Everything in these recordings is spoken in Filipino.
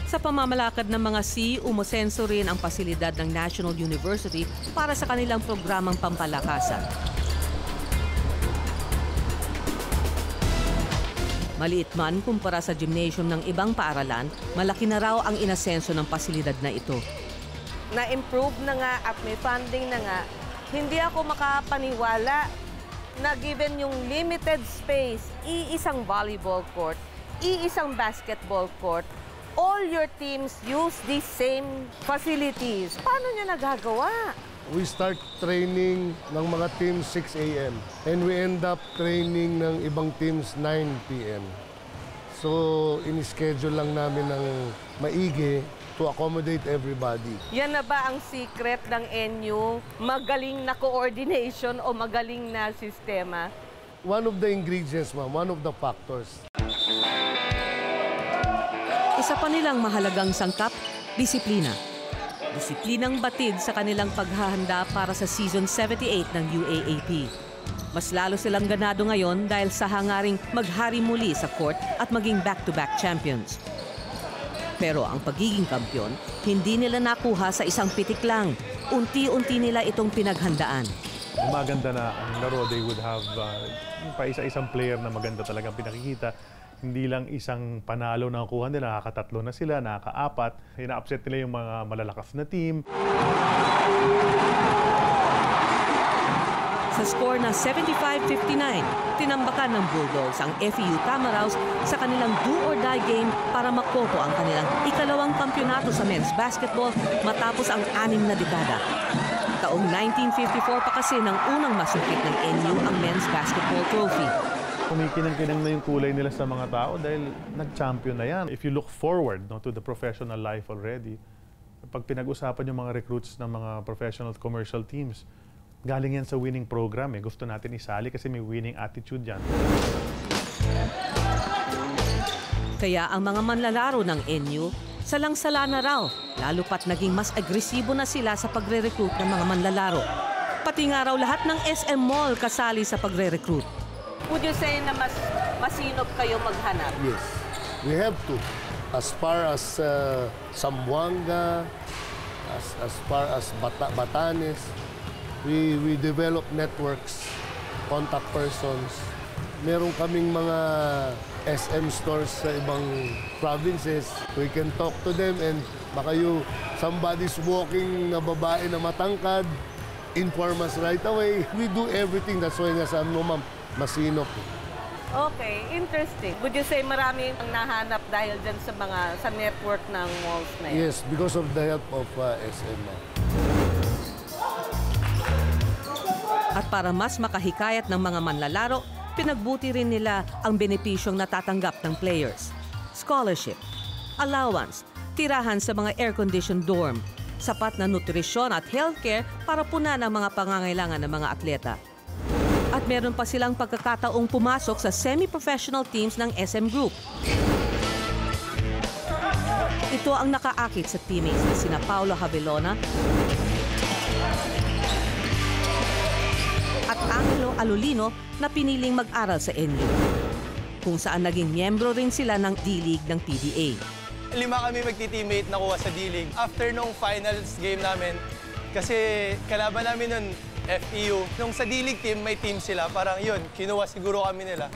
Sa pamamalakad ng mga C, umusenso rin ang pasilidad ng National University para sa kanilang programang pampalakasan. Maliit man kumpara sa gymnasium ng ibang paaralan, malaki na raw ang inasenso ng pasilidad na ito. Na-improve na nga at may funding na nga, hindi ako makapaniwala na given yung limited space, iisang volleyball court, iisang basketball court, all your teams use these same facilities. Paano niya nagagawa? We start training ng mga teams 6 a.m. and we end up training ng ibang teams 9 p.m. So, in-schedule lang namin ng maigi to accommodate everybody. Yan na ba ang secret ng NU? Magaling na coordination o magaling na sistema? One of the ingredients, ma'am, one of the factors. Isa pa nilang mahalagang sangkap, disiplina. Disiplinang batid sa kanilang paghahanda para sa Season 78 ng UAAP. Mas lalo silang ganado ngayon dahil sa hangaring maghari muli sa court at maging back-to-back champions. Pero ang pagiging kampiyon, hindi nila nakuha sa isang pitik lang. Unti-unti nila itong pinaghandaan. Maganda na ang laro, they would have pa isa-isang player na maganda talagang pinakikita. Hindi lang isang panalo na nakuha nila, nakakatatlo na sila, nakaka-apat. Ina-upset nila yung mga malalakas na team. Sa score na 75-59, tinambakan ng Bulldogs ang FEU Tamaraws sa kanilang do-or-die game para makopo ang kanilang ikalawang kampyonato sa men's basketball matapos ang 6 na dekada. Taong 1954 pa kasi nang unang masungkit ng NU ang men's basketball trophy. Kumikinang-kinang na yung kulay nila sa mga tao dahil nag-champion na yan. If you look forward to the professional life already, pag pinag-usapan yung mga recruits ng mga professional commercial teams, galing yan sa winning program. Gusto natin isali kasi may winning attitude yan. Kaya ang mga manlalaro ng NU, salang-sala na raw, lalo pat naging mas agresibo na sila sa pagre-recruit ng mga manlalaro. Pati nga raw lahat ng SM Mall kasali sa pagre-recruit. Would you say na mas masinop kayo maghanap? Yes, we have to. As far as Zamboanga, as far as Batanes, we develop networks, contact persons. Meron kaming mga SM stores sa ibang provinces. We can talk to them and baka somebody's walking na babae na matangkad, inform us right away. We do everything. That's why nga sabi mo, ma'am, masinop. Okay, interesting. Would you say marami ang nahanap dahil dyan sa network ng malls na yan? Yes, because of the help of SM. At para mas makahikayat ng mga manlalaro, pinagbuti rin nila ang benepisyong natatanggap ng players. Scholarship, allowance, tirahan sa mga air-conditioned dorm, sapat na nutrisyon at healthcare para punan ang mga pangangailangan ng mga atleta. At meron pa silang pagkakataong pumasok sa semi-professional teams ng SM Group. Ito ang nakaakit sa teammates na sina Paulo Havilona at Angelo Alolino na piniling mag-aral sa NU, kung saan naging miyembro rin sila ng D-League ng PBA. 5 kami magti-teammate nakuha sa D-League. After nung finals game namin, kasi kalaban namin nun, FEU. Nung sa D-League team, may team sila. Parang yun, kinuha siguro kami nila.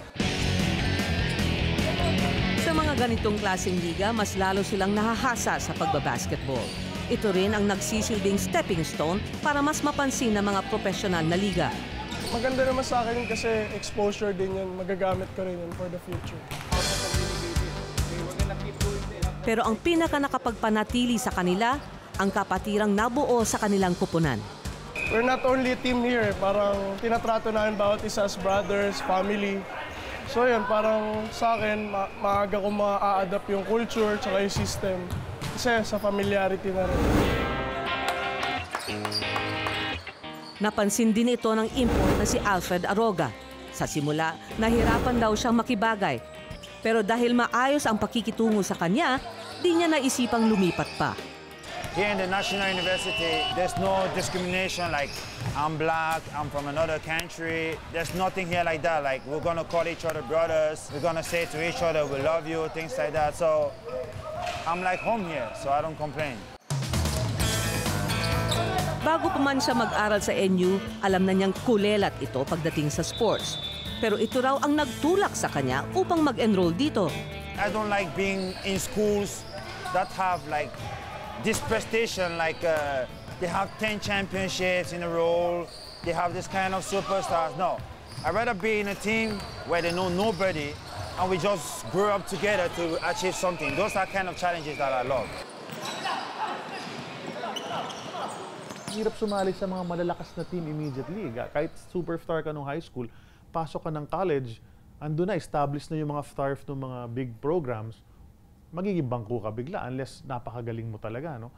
Sa mga ganitong klaseng liga, mas lalo silang nahahasa sa pagbabasketball. Ito rin ang nagsisilbing stepping stone para mas mapansin ng mga profesional na liga. Maganda naman sa akin kasi exposure din yun. Magagamit ko rin yun for the future. Pero ang pinaka nakapagpanatili sa kanila, ang kapatirang nabuo sa kanilang kupunan. We're not only a team here, parang tinatrato namin bawat isa as brothers, family. So yun, parang sa akin, maaga ko ma-a-adapt yung culture tsaka yung system. Kasi sa familiarity na rin. Napansin din ito ng import na si Alfred Aroga. Sa simula, nahirapan daw siyang makibagay. Pero dahil maayos ang pakikitungo sa kanya, di niya naisipang lumipat pa. Here in the National University, there's no discrimination like I'm black, I'm from another country. There's nothing here like that. Like we're gonna call each other brothers. We're gonna say to each other, we love you, things like that. So I'm like home here, so I don't complain. Bago pa man siya mag-aral sa NU, alam na niyang kulelat ito pagdating sa sports. Pero ito raw ang nagtulak sa kanya upang mag-enroll dito. I don't like being in schools that have like this prestation, like they have 10 championships in a row, they have this kind of superstars. No, I'd rather be in a team where they know nobody and we just grow up together to achieve something. Those are kind of challenges that I love. Hirap sumali sa mga malalakas na team immediately. Kahit superstar ka nung high school, pasok ka ng college, andun na, established na yung mga stars ng mga big programs, magiging bangko ka bigla unless napakagaling mo talaga, no?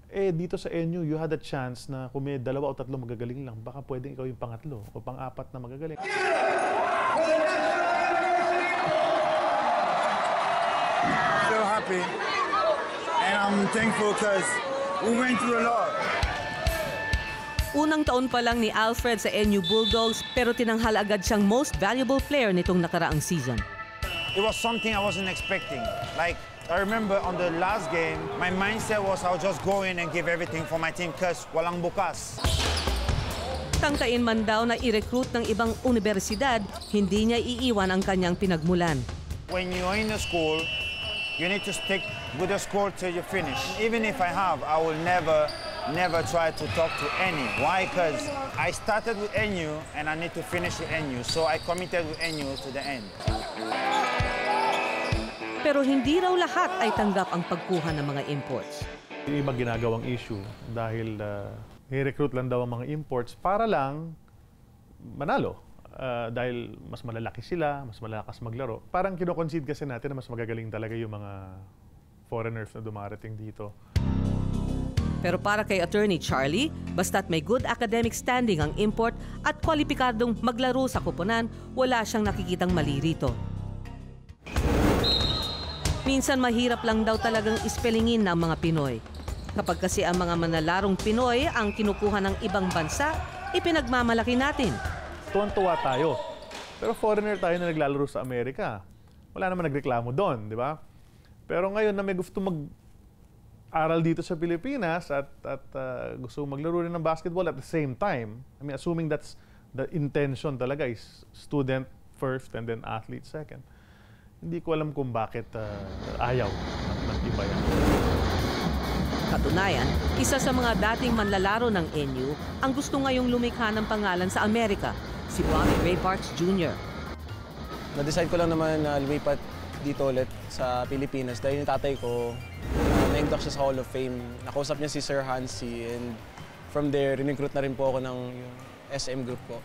Eh, dito sa NU, you had a chance na kung may 2 o 3 magagaling lang, baka pwedeng ikaw yung pangatlo o pang-4 na magagaling. So happy and I'm thankful because we went through a lot. Unang taon pa lang ni Alfred sa NU Bulldogs pero tinanghal agad siyang most valuable player nitong nakaraang season. It was something I wasn't expecting. Like, I remember on the last game, my mindset was I'll just go in and give everything for my team because walang bukas. Tangkain man daw na i-recruit ng ibang universidad, hindi niya iiwan ang kanyang pinagmulan. When you're in the school, you need to stick with the school till you finish. Even if I will never try to talk to any. Why? Because I started with NU and I need to finish with NU. So I committed with NU to the end. Pero hindi raw lahat ay tanggap ang pagkuha ng mga imports. Yung iba ginagawang issue dahil i-recruit lang daw ang mga imports para lang manalo. Dahil mas malalaki sila, mas malakas maglaro. Parang kino-concede kasi natin na mas magagaling talaga yung mga foreigners na dumarating dito. Pero para kay Attorney Charlie, basta't may good academic standing ang import at kwalipikadong maglaro sa koponan, wala siyang nakikitang mali rito. Minsan mahirap lang daw talagang ispelingin ng mga Pinoy. Kapag kasi ang mga manalarong Pinoy ang kinukuha ng ibang bansa, ipinagmamalaki natin. Tuwan-tuwa tayo. Pero foreigner tayo na naglalaro sa Amerika. Wala naman nagreklamo doon, di ba? Pero ngayon na may gusto mag-aral dito sa Pilipinas at gusto maglaro rin ng basketball at the same time, I mean, assuming that's the intention talaga is student first and then athlete second. Hindi ko alam kung bakit ayaw ng iba yan. Katunayan, isa sa mga dating manlalaro ng NU ang gusto ngayong lumikha ng pangalan sa Amerika, si Bobby Ray Parks Jr. Na-decide ko lang naman na lumipat dito ulit sa Pilipinas dahil yung tatay ko, na-induct siya sa Hall of Fame. Nakausap niya si Sir Hansi and from there, rin-recruit na rin po ako ng SM group ko.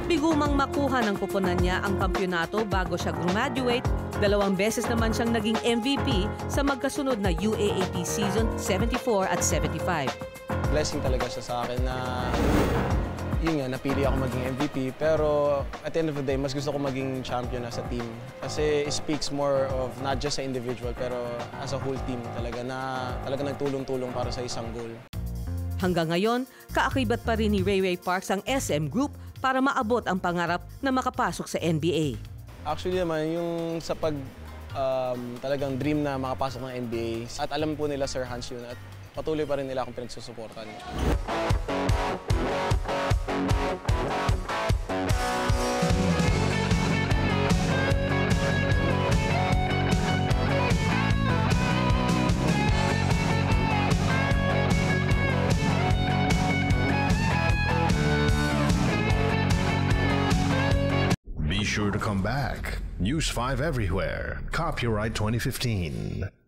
Bigumang makuha ng koponan niya ang kampyonato bago siya graduate, 2 beses naman siyang naging MVP sa magkasunod na UAAP season 74 at 75. Blessing talaga siya sa akin na yun nga, napili ako maging MVP. Pero at the end of the day, mas gusto ko maging champion as a team. Kasi it speaks more of not just sa individual, pero as a whole team talaga na talaga nagtulong-tulong para sa isang goal. Hanggang ngayon, kaakibat pa rin ni Ray Parks ang SM Group para maabot ang pangarap na makapasok sa NBA. Actually naman, yung sa talagang dream na makapasok ng NBA, at alam po nila Sir Hans yun, at patuloy pa rin nila akong pinagsusuportan. Be sure to come back. News 5 everywhere. Copyright 2015.